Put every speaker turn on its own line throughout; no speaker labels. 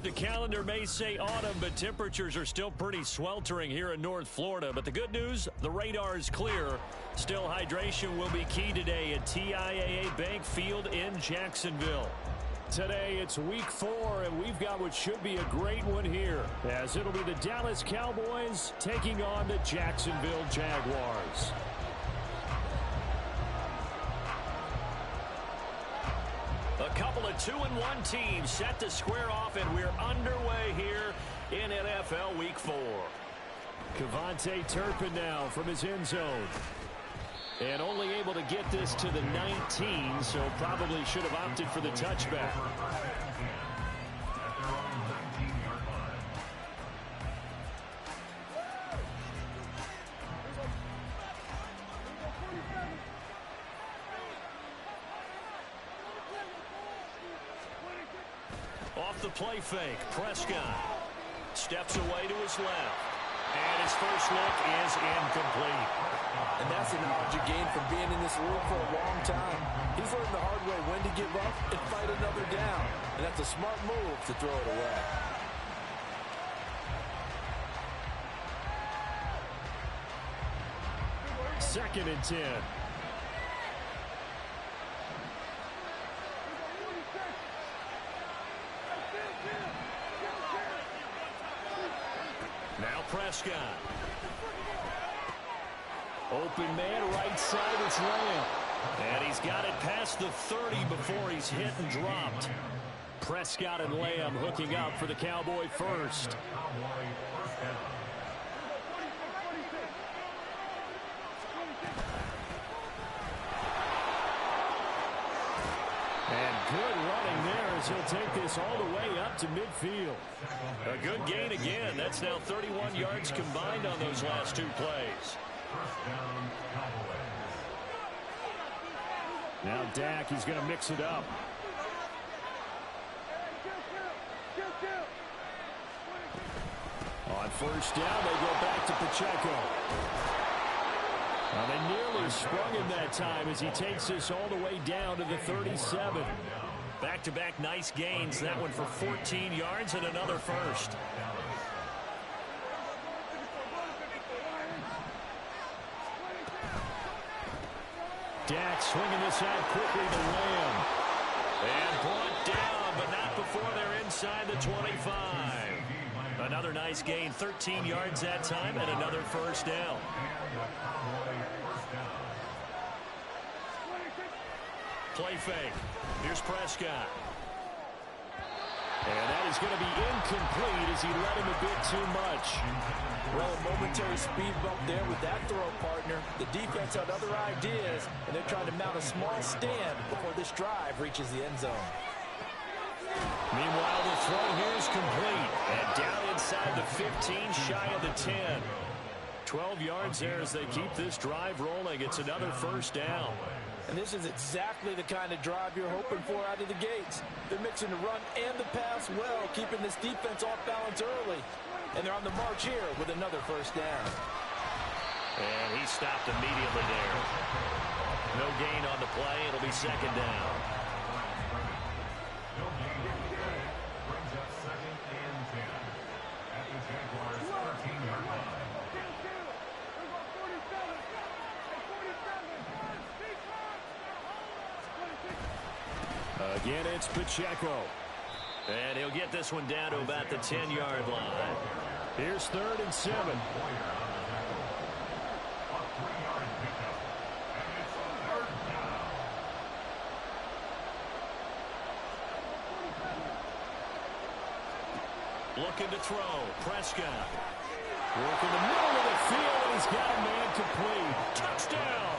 The calendar may say autumn, but temperatures are still pretty sweltering here in North Florida. But the good news, the radar is clear. Still, hydration will be key today at TIAA Bank Field in Jacksonville. Today, it's week 4, and we've got what should be a great one here, as it'll be the Dallas Cowboys taking on the Jacksonville Jaguars. A couple of 2-1 teams set to square off, and we're underway here in NFL Week 4. Kevontae Turpin now from his end zone. And only able to get this to the 19, so probably should have opted for the touchback. Off the play fake, Prescott steps away to his left. And his first look is incomplete.
And that's a knowledge you gain from being in this league for a long time. He's learned the hard way when to give up and fight another down. And that's a smart move to throw it away.
Second and 10. Now Prescott. Open man, right side, it's Lamb. And he's got it past the 30 before he's hit and dropped. Prescott and Lamb hooking up for the Cowboy first. And good running there as he'll take this all the way up to midfield. A good gain again. That's now 31 yards combined on those last 2 plays. Now Dak, he's going to mix it up. On first down, they go back to Pacheco. Now they nearly sprung him that time as he takes this all the way down to the 37. Back-to-back nice gains. That one for 14 yards and another first. Dak swinging this out quickly to Lamb. And brought down, but not before they're inside the 25. Another nice gain, 13 yards that time, and another first down. Play fake. Here's Prescott. And that is going to be incomplete as he led him a bit too much.
Well, a momentary speed bump there with that throw, partner. The defense had other ideas, and they're trying to mount a small stand before this drive reaches the end zone.
Meanwhile, the throw here is complete. And down inside the 15, shy of the 10. 12 yards there as they keep this drive rolling. It's another first down.
And this is exactly the kind of drive you're hoping for out of the gates. They're mixing the run and the pass well, keeping this defense off balance early. And they're on the march here with another first down.
And he stopped immediately there. No gain on the play. It'll be second down.
Brings up 2nd and 10 at the Jaguars' 13-yard line.
Again, it's Pacheco. And he'll get this one down to about the 10-yard line. Here's 3rd and 7. Looking to throw. Prescott. Working the middle of the field, and he's got a man complete. Touchdown!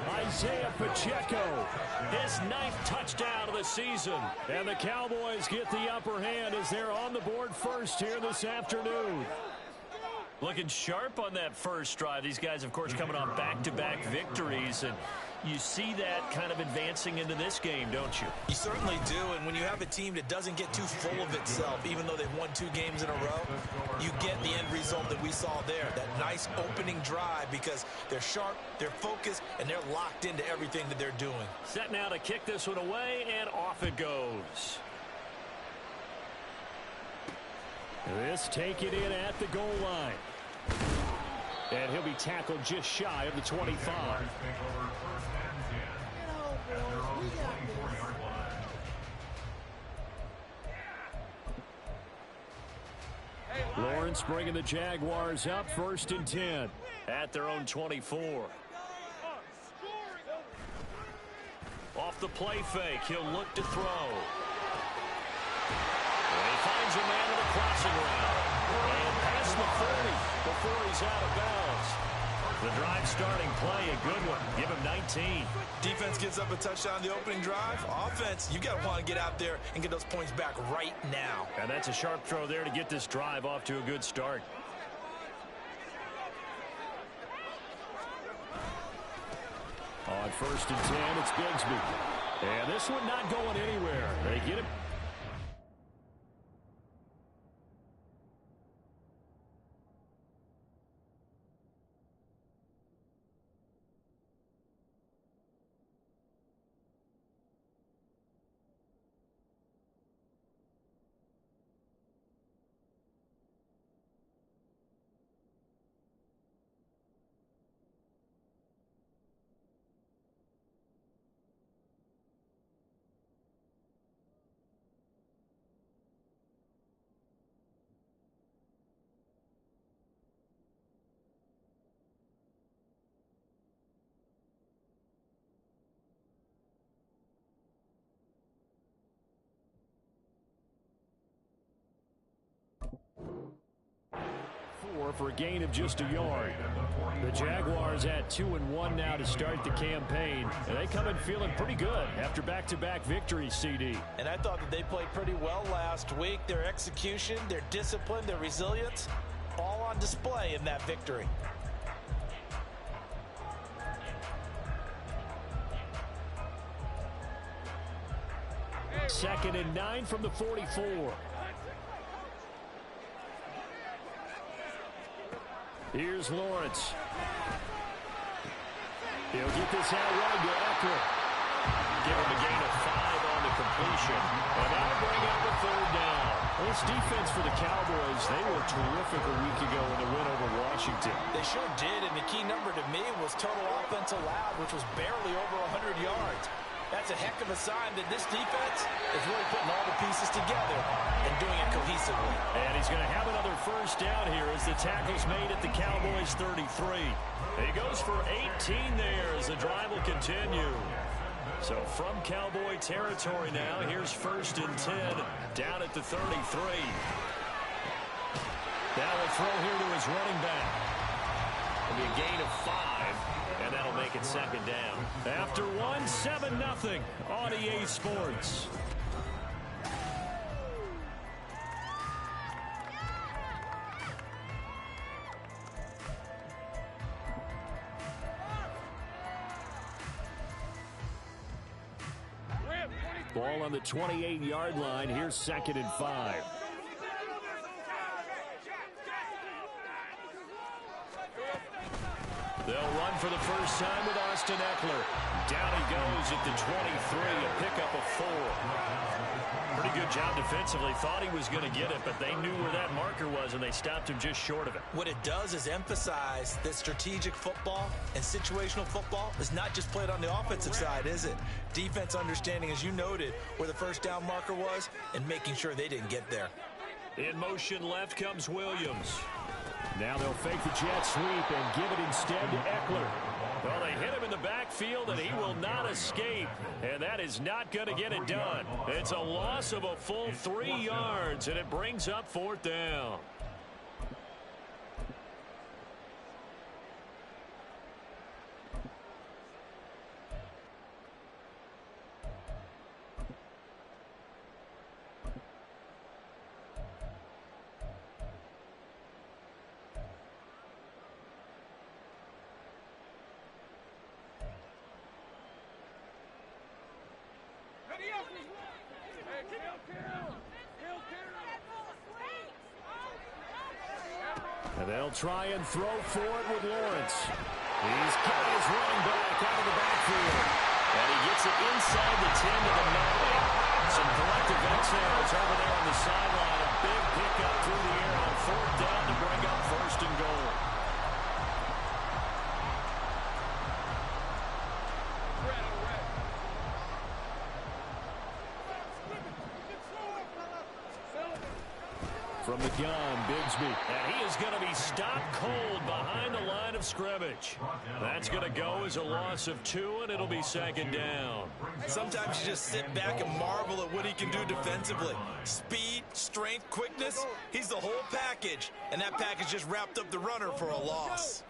Isaiah Pacheco, his 9th touchdown of the season. And the Cowboys get the upper hand as they're on the board first here this afternoon. Looking sharp on that first drive. These guys, of course, coming off back-to-back victories. And you see that kind of advancing into this game, don't you?
You certainly do, and when you have a team that doesn't get too full of itself, even though they've won 2 games in a row, you get the end result that we saw there, that nice opening drive, because they're sharp, they're focused, and they're locked into everything that they're doing.
Set now to kick this one away, and off it goes. This taken in at the goal line. And he'll be tackled just shy of the 25. Lawrence bringing the Jaguars up 1st and 10 at their own 24. Off the play fake, he'll look to throw. And he finds a man in the crossing route. And past the 30 before he's out of bounds. The drive starting play, a good one. Give him 19.
Defense gives up a touchdown the opening drive. Offense, you got to want to get out there and get those points back right now.
And that's a sharp throw there to get this drive off to a good start. On 1st and 10, it's Bigsby. And this one not going anywhere. They get him. For a gain of just a yard. The Jaguars at 2-1 now to start the campaign, and they come in feeling pretty good after back-to-back victories, CD.
And I thought that they played pretty well last week. Their execution, their discipline, their resilience, all on display in that victory.
Second and 9 from the 44. Here's Lawrence. He'll get this out right to Eckler. Give him a gain of 5 on the completion. And that'll bring up a 3rd down. This defense for the Cowboys, they were terrific a week ago in the win over Washington.
They sure did, and the key number to me was total offense allowed, which was barely over 100 yards. That's a heck of a sign that this defense is really putting all the pieces together and doing it cohesively.
And he's going to have another 1st down here as the tackle's made at the Cowboys 33. He goes for 18 there as the drive will continue. So from Cowboy territory now, here's 1st and 10 down at the 33. Now we'll throw here to his running back. It'll be a gain of 5. And that'll make it 2nd down. After 1, 7-0 on EA Sports. Ball on the 28-yard line. Here's 2nd and 5. They'll run for the first time with Austin Eckler. Down he goes at the 23, a pickup of 4. Pretty good job defensively. Thought he was going to get it, but they knew where that marker was, and they stopped him just short of it.
What it does is emphasize that strategic football and situational football is not just played on the offensive side, is it? Defense understanding, as you noted, where the first down marker was and making sure they didn't get there.
In motion left comes Williams. Now they'll fake the jet sweep and give it instead to Eckler. Well, they hit him in the backfield, and he will not escape. And that is not going to get it done. It's a loss of a full 3 yards, and it brings up 4th down. And they'll try and throw for it with Lawrence. He's got his running back out of the backfield. And he gets it inside the 10 to the 9. Some collective exhales over there on the sideline. A big pickup through the air. From the gun, Bigsby. And he is going to be stopped cold behind the line of scrimmage. That's going to go as a loss of 2, and it'll be second down.
Sometimes you just sit back and marvel at what he can do defensively. Speed, strength, quickness. He's the whole package. And that package just wrapped up the runner for a loss.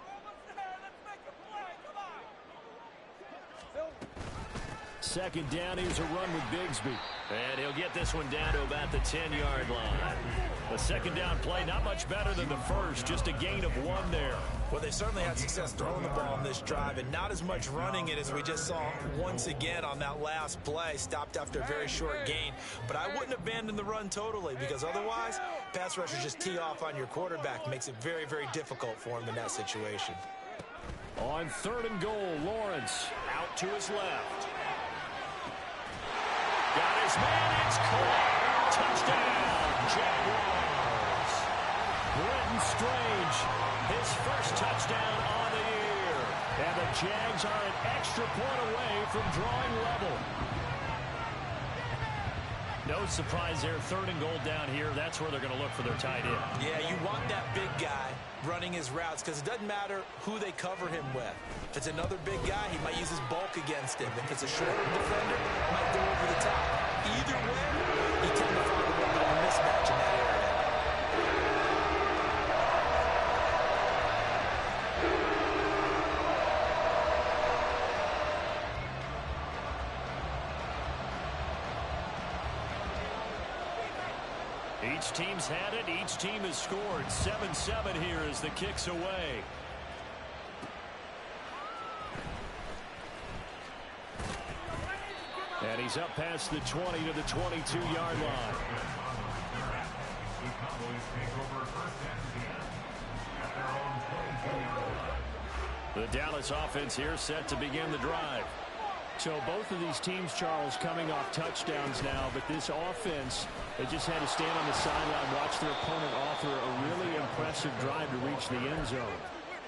Second down, here's a run with Bigsby. And he'll get this one down to about the 10-yard line. The second down play, not much better than the first, just a gain of 1 there.
Well, they certainly had success throwing the ball on this drive and not as much running it as we just saw once again on that last play. Stopped after a very short gain. But I wouldn't abandon the run totally because otherwise, pass rushers just tee off on your quarterback. Makes it very, very difficult for him in that situation.
On 3rd and goal, Lawrence out to his left. Got his man, it's caught. Touchdown, Jaguars. Brenton Strange, his first touchdown on the year. And the Jags are an extra point away from drawing level. No surprise there, 3rd and goal down here. That's where they're going to look for their tight end.
Yeah, you want that big guy running his routes because it doesn't matter who they cover him with. If it's another big guy, he might use his bulk against him. If it's a shorter defender, he might go over the top. Either way, you tend to find a little bit of a mismatch in that area.
Each team's had it. Each team has scored. 7-7 here as the kick's away. And he's up past the 20 to the 22-yard line.
The Cowboys take over first and 10 at their own 22-yard line.
The Dallas offense here set to begin the drive. So both of these teams, Charles, coming off touchdowns now, but this offense, they just had to stand on the sideline, watch their opponent author a really impressive drive to reach the end zone.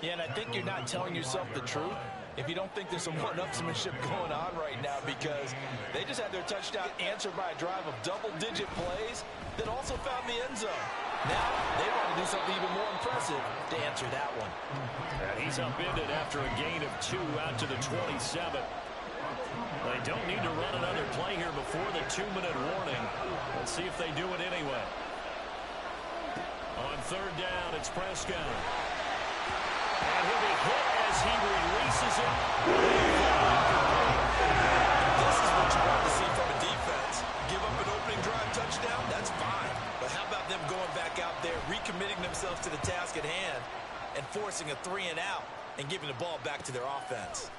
Yeah, and I think you're not telling yourself the truth if you don't think there's some one-upsmanship going on right now, because they just had their touchdown answered by a drive of double-digit plays that also found the end zone. Now they want to do something even more impressive to answer that one.
And he's upended after a gain of 2 out to the 27. They don't need to run another play here before the 2-minute warning. Let's see if they do it anyway. On 3rd down, it's Prescott. And he'll be hit as he releases it.
This is what you want to see from a defense. Give up an opening drive touchdown, that's fine. But how about them going back out there, recommitting themselves to the task at hand, and forcing a 3-and-out and giving the ball back to their offense?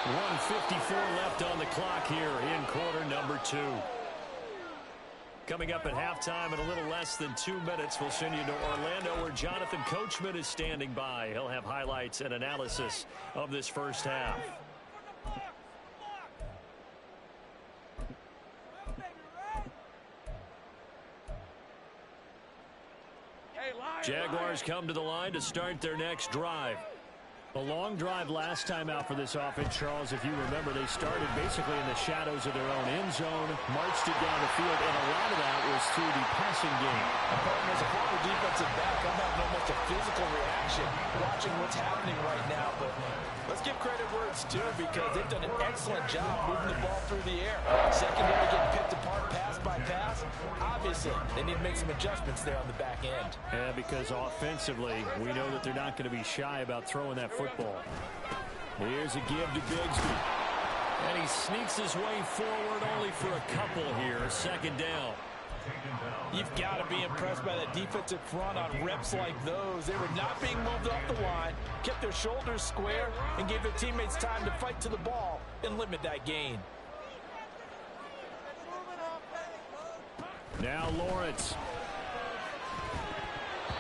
1:54 left on the clock here in quarter number 2. Coming up at halftime in a little less than 2 minutes, we'll send you to Orlando where Jonathan Coachman is standing by. He'll have highlights and analysis of this first half. Jaguars come to the line to start their next drive. A long drive last time out for this offense, Charles. If you remember, they started basically in the shadows of their own end zone, marched it down the field, and a lot of that was through the passing game.
As a former defensive back, I'm having almost a physical reaction watching what's happening right now. But let's give credit where it's due, because they've done an excellent job moving the ball through the air. Secondary getting picked apart pass by pass. Obviously, they need to make some adjustments there on the back end.
Yeah, because offensively, we know that they're not going to be shy about throwing that football. Here's a give to Bigsby. And he sneaks his way forward only for a couple here. 2nd down.
You've got to be impressed by that defensive front on reps like those. They were not being moved off the line, kept their shoulders square, and gave their teammates time to fight to the ball and limit that gain.
Now Lawrence.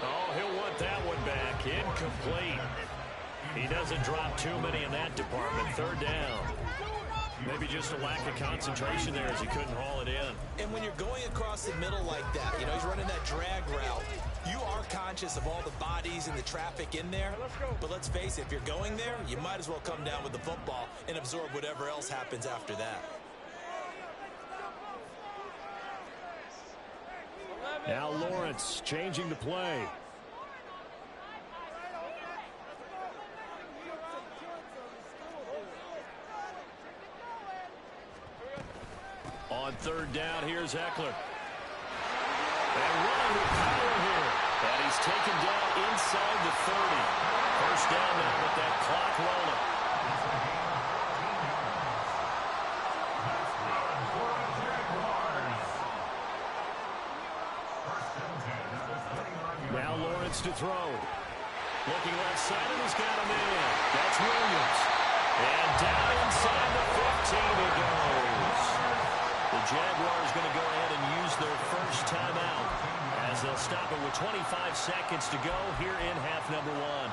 Oh, he'll want that one back. Incomplete. He doesn't drop too many in that department. 3rd down. Maybe just a lack of concentration there as he couldn't haul it in.
And when you're going across the middle like that, you know, he's running that drag route, you are conscious of all the bodies and the traffic in there. But let's face it, if you're going there, you might as well come down with the football and absorb whatever else happens after that.
Now Lawrence changing the play. On third down, here's Eckler. And running with power here. And he's taken down inside the 30. First down now with that clock rolling. Now Lawrence to throw. Looking left side, and he's got him in. That's Williams. And down inside the 15 he goes. The Jaguars going to go ahead and use their first timeout as they'll stop it with 25 seconds to go here in half number one.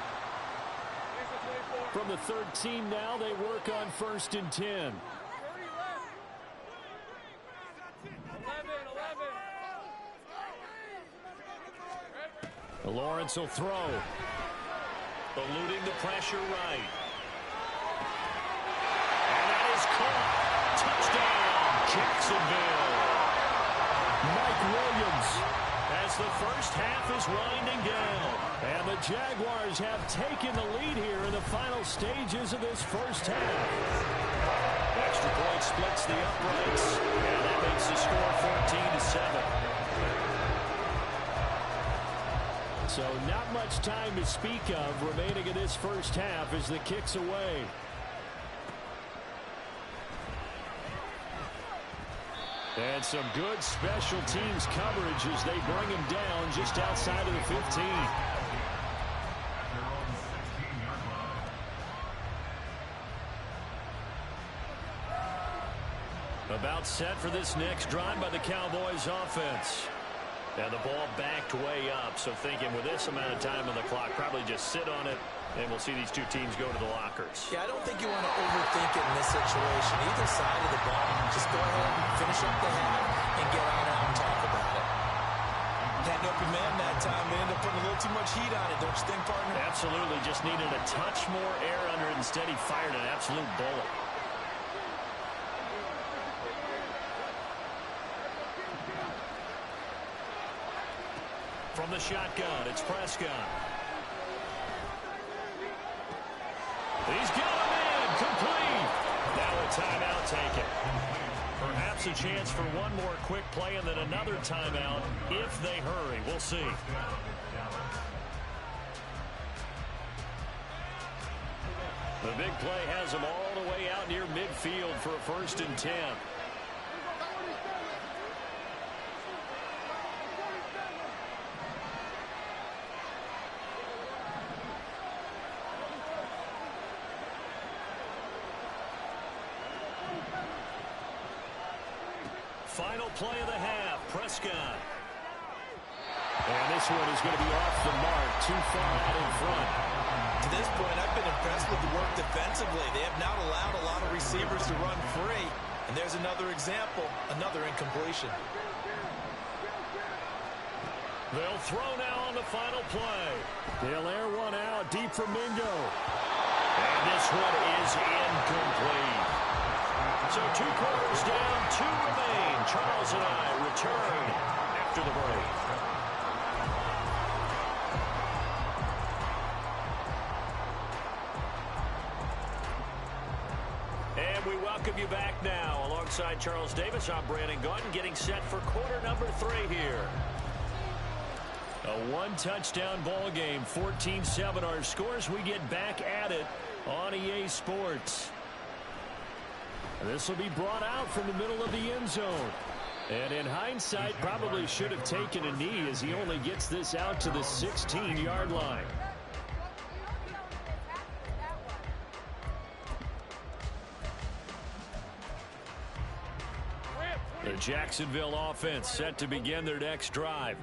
From the 13 now, they work on first and 10. Lawrence will throw. Eluding the pressure right. And that is caught. Touchdown, Jacksonville. Mike Williams as the first half is winding down. And the Jaguars have taken the lead here in the final stages of this first half. Extra point splits the uprights. And that makes the score 14-7. So not much time to speak of remaining in this first half as the kick's away. And some good special teams coverage as they bring him down just outside of the 15. About set for this next drive by the Cowboys offense. And the ball backed way up, so thinking with this amount of time on the clock, probably just sit on it, and we'll see these two teams go to the lockers.
Yeah, I don't think you want to overthink it in this situation. Either side of the ball, just go ahead and finish up the half and get on out and talk about it. Had an open man that time. They ended up putting a little too much heat on it, don't you think, partner?
Absolutely. Just needed a touch more air under it. Instead, he fired an absolute bullet. From the shotgun, it's Prescott. He's got him in, complete. Now a timeout taken. Perhaps a chance for one more quick play and then another timeout if they hurry. We'll see. The big play has him all the way out near midfield for a first and 10. Final play of the half, Prescott. And this one is going to be off the mark, too far out in front.
To this point, I've been impressed with the work defensively. They have not allowed a lot of receivers to run free. And there's another example, another incompletion.
They'll throw now on the final play. They'll air one out deep from Mingo. And this one is incomplete. So 2 quarters down, 2 remain. Charles and I return after the break. And we welcome you back now. Alongside Charles Davis, I'm Brandon Gunn, getting set for quarter number 3 here. A one-touchdown ball game, 14-7 our scores. We get back at it on EA Sports. This will be brought out from the middle of the end zone. And in hindsight, probably should have taken a knee as he only gets this out to the 16-yard line. The Jacksonville offense set to begin their next drive.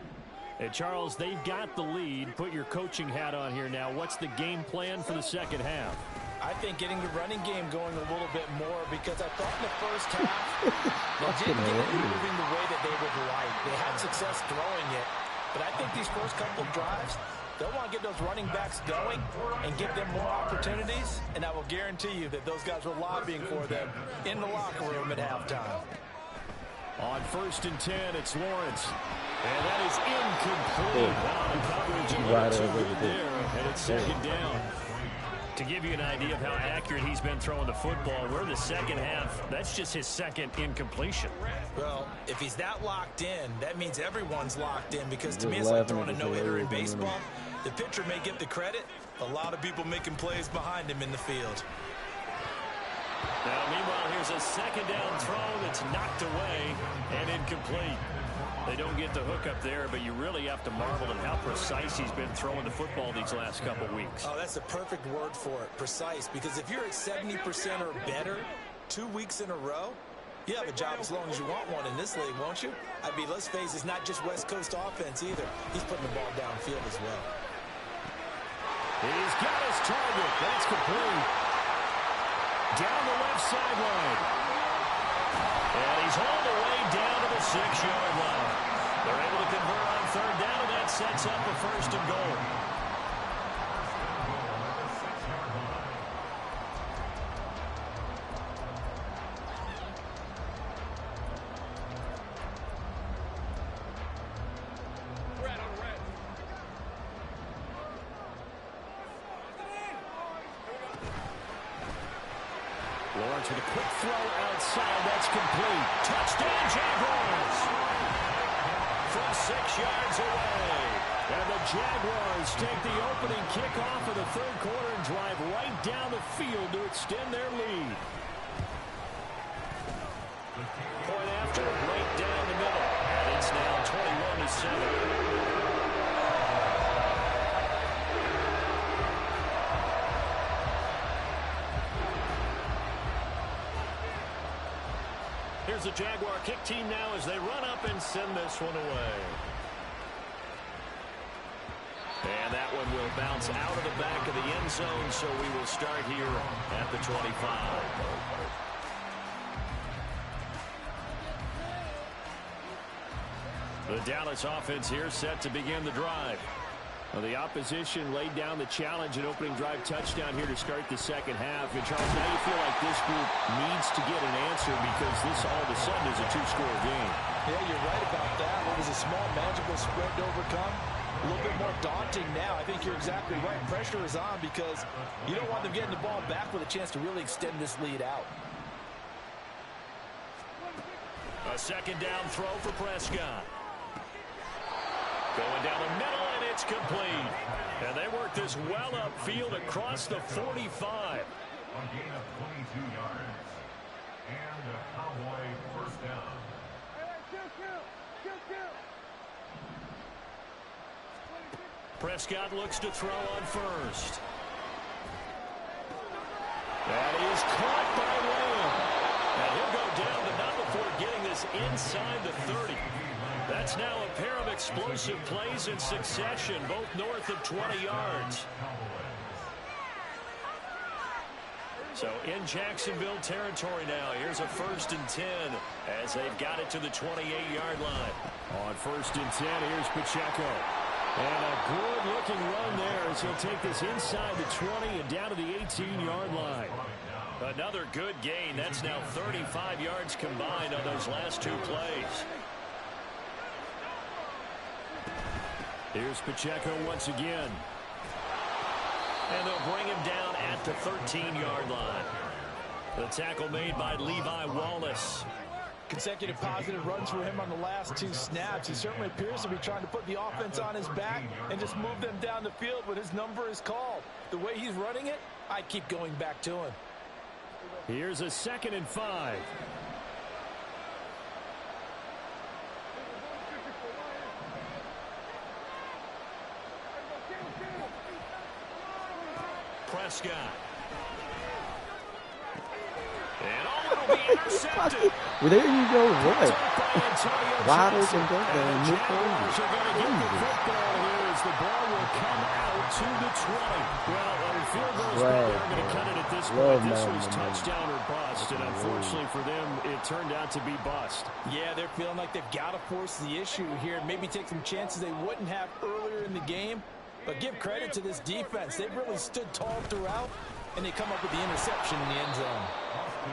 And Charles, they've got the lead. Put your coaching hat on here now. What's the game plan for the second half?
I think getting the running game going a little bit more, because I thought in the first half they didn't get it moving the way that they would like. They had success throwing it, but I think these first couple of drives, they'll want to get those running backs going and give them more opportunities, and I will guarantee you that those guys were lobbying for them in the locker room at halftime.
On first and 10, it's Lawrence. And that is incomplete. Coverage a little too good there, and it's second down. To give you an idea of how accurate he's been throwing the football, we're the second half. That's just his second incompletion.
Well, if he's that locked in, that means everyone's locked in, because to me it's like throwing a no-hitter in baseball. The pitcher may get the credit. A lot of people making plays behind him in the field.
Now, meanwhile, here's a second down throw that's knocked away and incomplete. They don't get the hook up there, but you really have to marvel at how precise he's been throwing the football these last couple weeks.
Oh, that's a perfect word for it, precise, because if you're at 70% or better 2 weeks in a row, you have a job as long as you want one in this league, won't you? I mean, let's face it, it's not just West Coast offense either. He's putting the ball downfield as well.
He's got his target. That's complete. Down the left sideline. And he's hauled away down to the 6-yard line. They're able to convert on third down, and that sets up a first and goal. Lawrence with a quick throw outside. That's complete. Touchdown, Jaguars! From 6 yards away. And the Jaguars take the opening kickoff of the third quarter and drive right down the field to extend their lead. Point after, right down the middle. And it's now 21-7. Here's the Jaguar kick team now as they run up and send this one away. And that one will bounce out of the back of the end zone, so we will start here at the 25. The Dallas offense here set to begin the drive. Well, the opposition laid down the challenge and opening drive touchdown here to start the second half. And, Charles, now you feel like this group needs to get an answer because this all of a sudden is a two-score game.
Yeah, you're right about that. It was a small, manageable spread to overcome. A little bit more daunting now. I think you're exactly right. Pressure is on because you don't want them getting the ball back with a chance to really extend this lead out.
A second down throw for Prescott. Going down the middle, and it's complete. And they work this well upfield across the 45.
A gain of 22 yards. And a Cowboy first down.
Prescott looks to throw on first. That is caught by Lamb. And he'll go down, but not before getting this inside the 30. That's now a pair of explosive plays in succession, both north of 20 yards. So in Jacksonville territory now, here's a 1st and 10 as they've got it to the 28-yard line. On 1st and 10, here's Pacheco. And a good-looking run there as he'll take this inside the 20 and down to the 18-yard line. Another good gain. That's now 35 yards combined on those last two plays. Here's Pacheco once again. And they'll bring him down at the 13-yard line. The tackle made by Levi Wallace.
Consecutive positive runs for him on the last 2 snaps. He certainly appears to be trying to put the offense on his back and just move them down the field when his number is called. The way he's running it, I keep going back to him.
Here's a 2nd and 5. Prescott. And it'll be intercepted.
Well, there you go. What? Wide open touchdown.
The Jaguars are going to get the football here as the ball will come out to the 20. Well, the field goal's they're going to cut it at this point. This was touchdown or bust, and unfortunately for them, it turned out to be bust.
Yeah, they're feeling like they've got to force the issue here. Maybe take some chances they wouldn't have earlier in the game. But give credit to this defense. They've really stood tall throughout, and they come up with the interception in the end zone.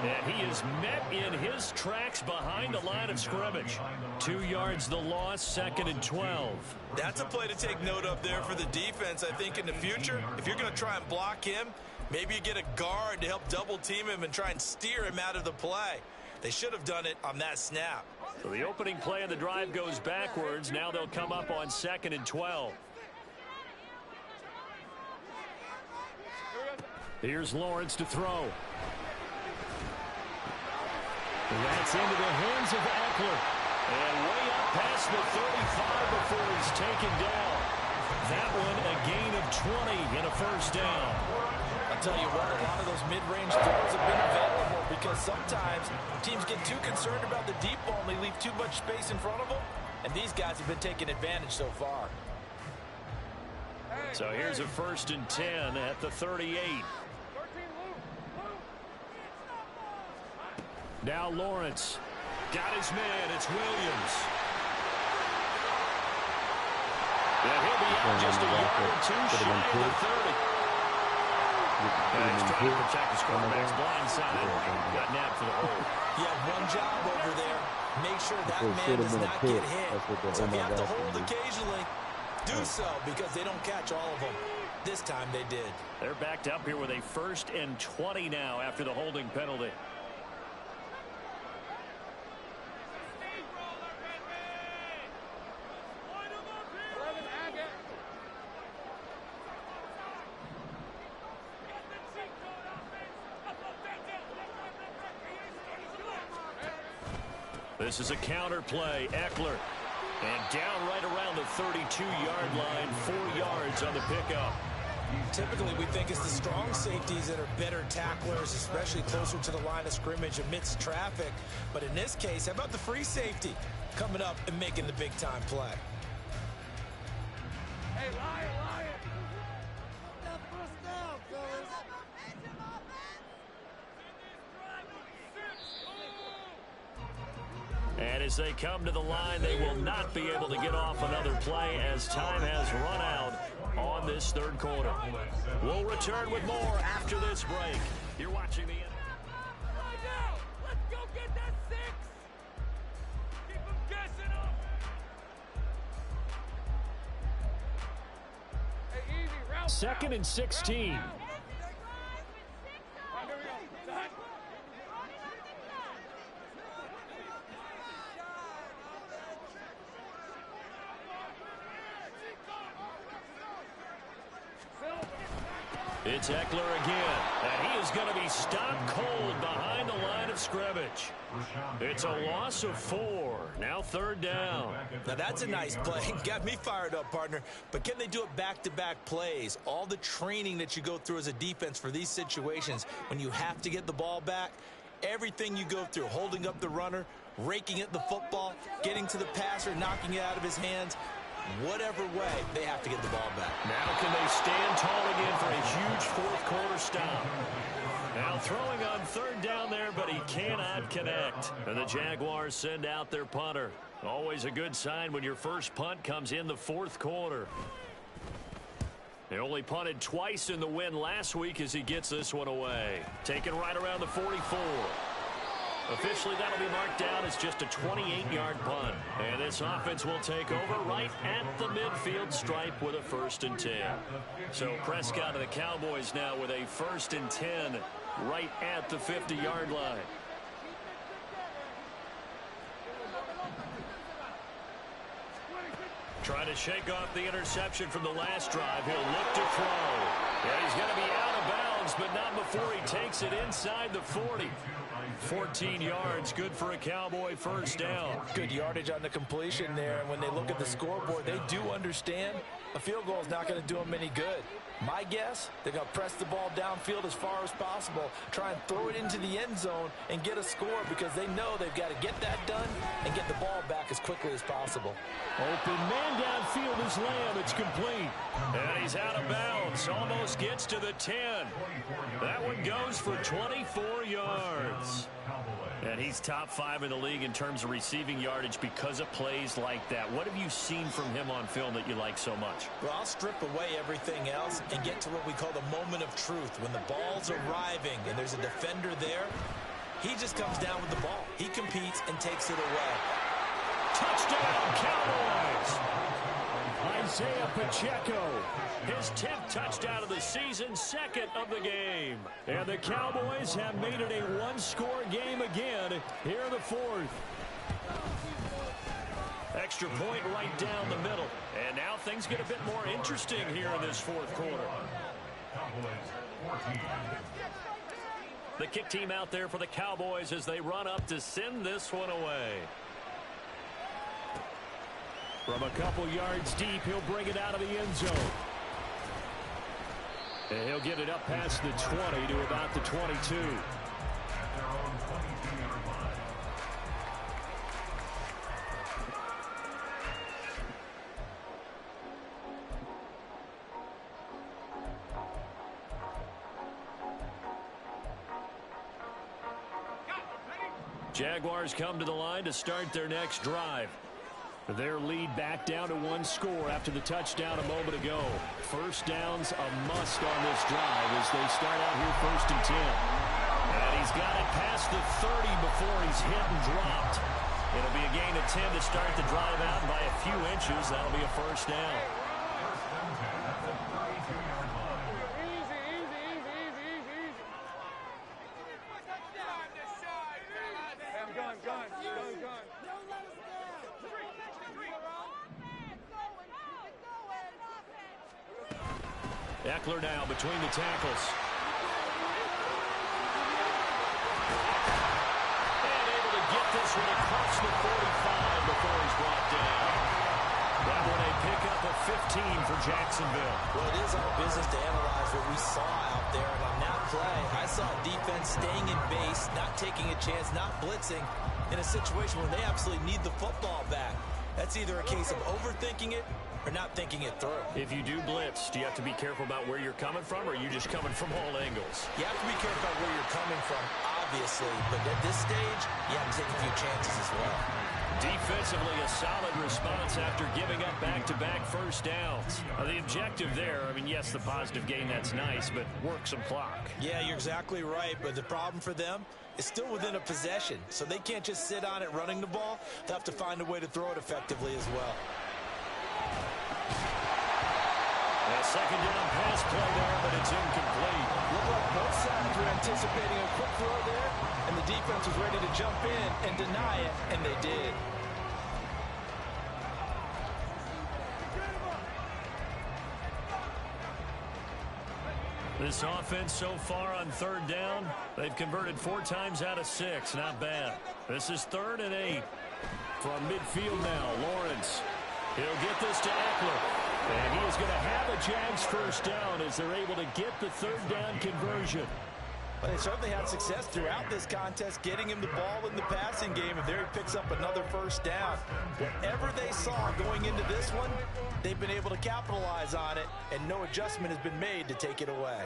And he is met in his tracks behind the line of scrimmage. 2 yards the loss, 2nd and 12.
That's a play to take note of there for the defense. I think in the future, if you're going to try and block him, maybe you get a guard to help double team him and try and steer him out of the play. They should have done it on that snap.
So the opening play of the drive goes backwards. Now they'll come up on 2nd and 12. Here's Lawrence to throw. That's into the hands of Eckler. And way up past the 35 before he's taken down. That one a gain of 20 and a first down.
I'll tell you what, a lot of those mid-range throws have been available because sometimes teams get too concerned about the deep ball and they leave too much space in front of them. And these guys have been taking advantage so far.
So here's a 1st and 10 at the 38. Now Lawrence got his man. It's Williams. And he'll be out just a yard or two shy of the 30. He's trying to protect his quarterback's blind side. Got nabbed for the hole.
You have one job over there. Make sure that man does not get hit. So if you have to hold occasionally, do so because they don't catch all of them. This time they did.
They're backed up here with a 1st and 20 now after the holding penalty. This is a counter play. Eckler. And down right around the 32-yard line. 4 yards on the pickup.
Typically, we think it's the strong safeties that are better tacklers, especially closer to the line of scrimmage amidst traffic. But in this case, how about the free safety coming up and making the big-time play?
Hey, Lion!
And as they come to the line, they will not be able to get off another play as time has run out on this 3rd quarter. We'll return with more after this break. You're watching the end.
Let's go get that 6. Keep them guessing up. Hey, easy, route.
2nd and 16. It's Eckler again, and he is going to be stopped cold behind the line of scrimmage. It's a loss of 4. Now 3rd down.
Now that's a nice play. Got me fired up, partner. But can they do it back-to-back plays? All the training that you go through as a defense for these situations, when you have to get the ball back, everything you go through, holding up the runner, raking at the football, getting to the passer, knocking it out of his hands, whatever way, they have to get the ball back.
Now can they stand tall again for a huge 4th quarter stop? Now throwing on 3rd down there, but he cannot connect. And the Jaguars send out their punter. Always a good sign when your first punt comes in the 4th quarter. They only punted twice in the win last week as he gets this one away. Taken right around the 44. Officially, that'll be marked down as just a 28-yard punt. And this offense will take over right at the midfield stripe with a 1st and 10. So Prescott and the Cowboys now with a 1st and 10 right at the 50-yard line. Trying to shake off the interception from the last drive. He'll look to throw. And he's going to be out of bounds, but not before he takes it inside the 40. 14 yards, good for a Cowboy 1st down.
Good yardage on the completion there. And when they look at the scoreboard, they do understand a field goal is not going to do them any good. My guess, they're going to press the ball downfield as far as possible, try and throw it into the end zone and get a score because they know they've got to get that done and get the ball back as quickly as possible.
Open man downfield is Lamb. It's complete. And he's out of bounds. Almost gets to the 10. That one goes for 24 yards. And he's top 5 in the league in terms of receiving yardage because of plays like that. What have you seen from him on film that you like so much?
Well, I'll strip away everything else and get to what we call the moment of truth. When the ball's arriving and there's a defender there,
He just comes down with the ball. He competes and takes it away.
Touchdown, Cowboys! Isaiah Pacheco, his 10th touchdown of the season, 2nd of the game. And the Cowboys have made it a one-score game again here in the 4th. Extra point right down the middle. And now things get a bit more interesting here in this 4th quarter. The kick team out there for the Cowboys as they run up to send this one away. From a couple yards deep, he'll bring it out of the end zone. And he'll get it up past the 20 to about the 22. Jaguars come to the line to start their next drive. Their lead back down to 1 score after the touchdown a moment ago. First down's a must on this drive as they start out here 1st and 10. And he's got it past the 30 before he's hit and dropped. It'll be a gain of 10 to start the drive out, and by a few inches, that'll be a first down. Eckler now between the tackles. And able to get this one across the 45 before he's brought down. That one a pickup of 15 for Jacksonville.
Well, it is our business to analyze what we saw out there. And on that play, I saw defense staying in base, not taking a chance, not blitzing in a situation where they absolutely need the football back. That's either a case of overthinking it or not thinking it through.
If you do blitz, do you have to be careful about where you're coming from, or are you just coming from all angles?
You have to be careful about where you're coming from, obviously. But at this stage, you have to take a few chances as well.
Defensively, a solid response after giving up back-to-back first downs. The objective there, I mean, yes, the positive gain, that's nice, but work some clock.
Yeah, you're exactly right, but the problem for them is still within a possession, so they can't just sit on it running the ball. They'll have to find a way to throw it effectively as well.
A second down pass play there, but it's incomplete.
Looked like both sides were anticipating a quick throw there, and the defense was ready to jump in and deny it, and they did.
This offense so far on 3rd down, they've converted 4 times out of 6. Not bad. This is 3rd and 8. From midfield now, Lawrence. He'll get this to Eckler. And he is going to have a Jags first down as they're able to get the 3rd down conversion.
Well, they certainly had success throughout this contest, getting him the ball in the passing game, and there he picks up another first down. Whatever they saw going into this one, they've been able to capitalize on it, and no adjustment has been made to take it away.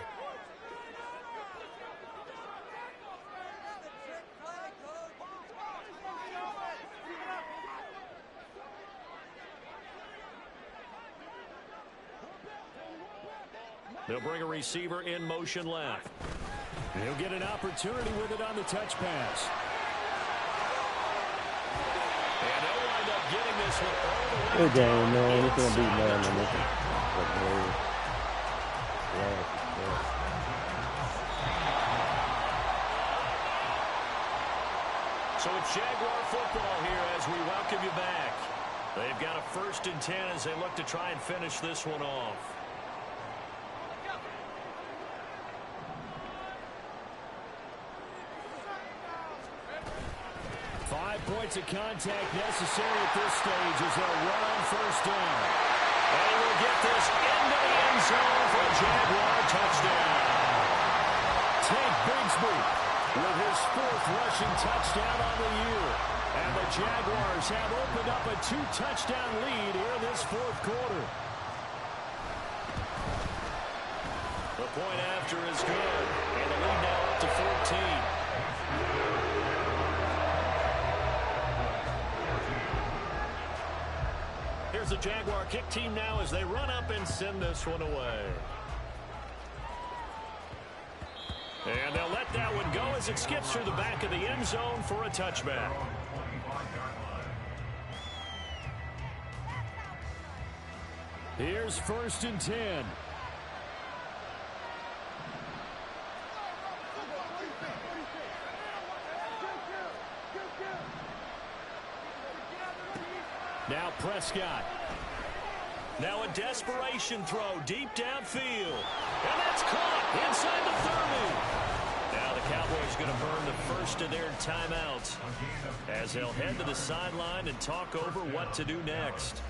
They'll bring a receiver in motion left. He'll get an opportunity with it on the touch pass. And they'll wind up getting this one all the way
Good game, man. It's going to be
inside
man.
the 20. So it's Jaguar football here as we welcome you back. They've got a 1st and 10 as they look to try and finish this one off. 5 points of contact necessary at this stage as they'll run on 1st down. And he will get this into the end zone for a Jaguar touchdown. Tank Bigsby with his 4th rushing touchdown on the year. And the Jaguars have opened up a 2-touchdown lead here in this 4th quarter. The point after is good. And the lead now up to 14. Here's the Jaguar kick team now as they run up and send this one away. And they'll let that one and go as it skips through the back of the end zone for a touchback. Here's 1st and 10. Now Prescott. Now a desperation throw deep downfield. And that's caught inside the 30. Now the Cowboys going to burn the first of their timeouts as they'll head to the sideline and talk over what to do next.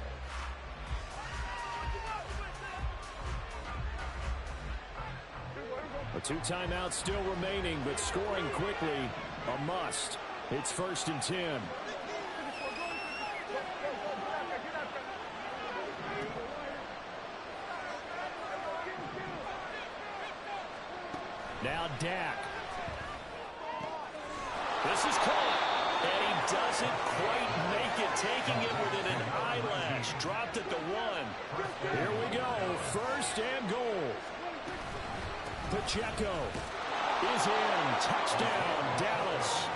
A 2 timeouts still remaining, but scoring quickly a must. It's 1st and 10. Now Dak. This is caught, and he doesn't quite make it, taking it within an eyelash. Dropped at the 1. Here we go, 1st and goal. Pacheco is in. Touchdown, Dallas.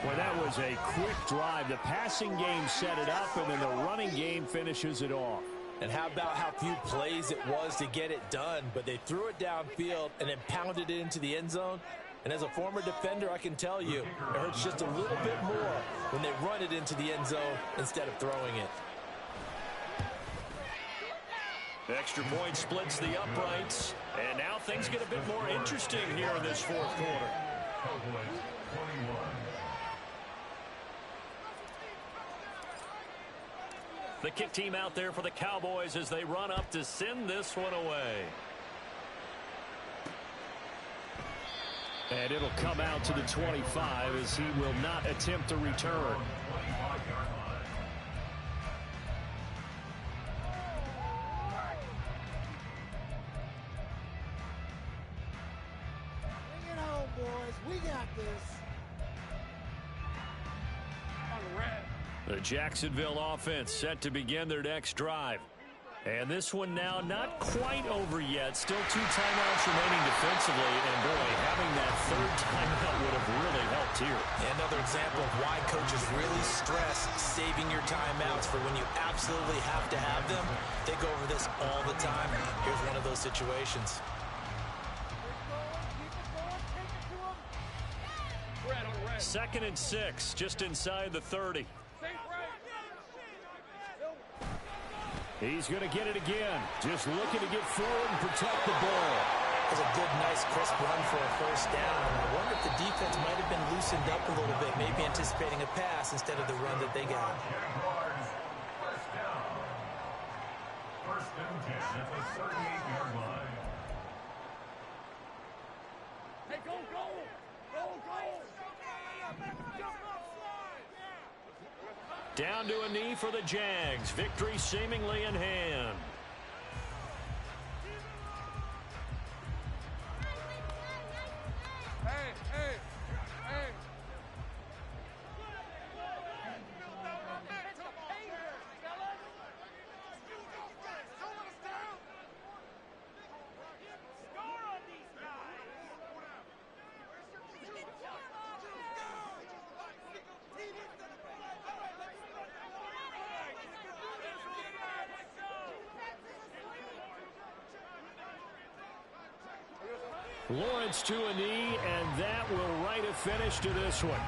Well, that was a quick drive. The passing game set it up, and then the running game finishes it off.
And how about how few plays it was to get it done, but they threw it downfield and then pounded it into the end zone. And as a former defender, I can tell you, it hurts just a little bit more when they run it into the end zone instead of throwing it.
Extra point splits the uprights, and now things get a bit more interesting here in this 4th quarter. The kick team out there for the Cowboys as they run up to send this one away. And it'll come out to the 25 as he will not attempt a return.
Bring it home, boys. We got this.
The Jacksonville offense set to begin their next drive. And this one now not quite over yet. Still 2 timeouts remaining defensively. And boy, having that 3rd timeout would have really helped here.
Another example of why coaches really stress saving your timeouts for when you absolutely have to have them. They go over this all the time. Here's one of those situations.
2nd and 6, just inside the 30. He's going to get it again. Just looking to get forward and protect the ball.
It was a good, nice, crisp run for a 1st down. I wonder if the defense might have been loosened up a little bit, maybe anticipating a pass instead of the run that they got.
Jaguars, 1st down. 1st and 10 at the 38-yard line.
Hey, go, go! Go, go! Jump off slide!
Down to a knee for the Jags. Victory seemingly in hand.
Hey, hey, hey! Score on these guys!
Lawrence to a knee, and that will write a finish to this one.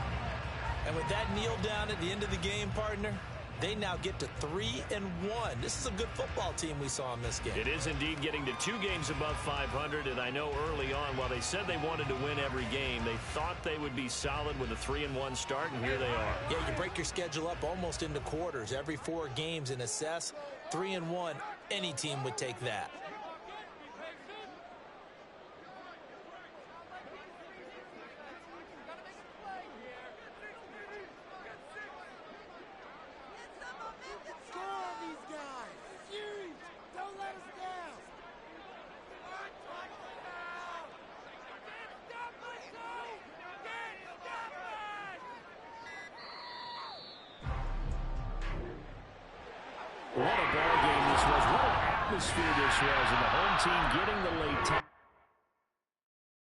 And with that kneel down at the end of the game, partner, they now get to 3-1. This is a good football team we saw in this game.
It is indeed getting to 2 games above 500, and I know early on, while they said they wanted to win every game, they thought they would be solid with a 3-1 start, and here they are.
Yeah, you break your schedule up almost into quarters, every 4 games, and assess 3-1. Any team would take that.
What a ball game this was. What an atmosphere this was. And the home team getting the late touchdown.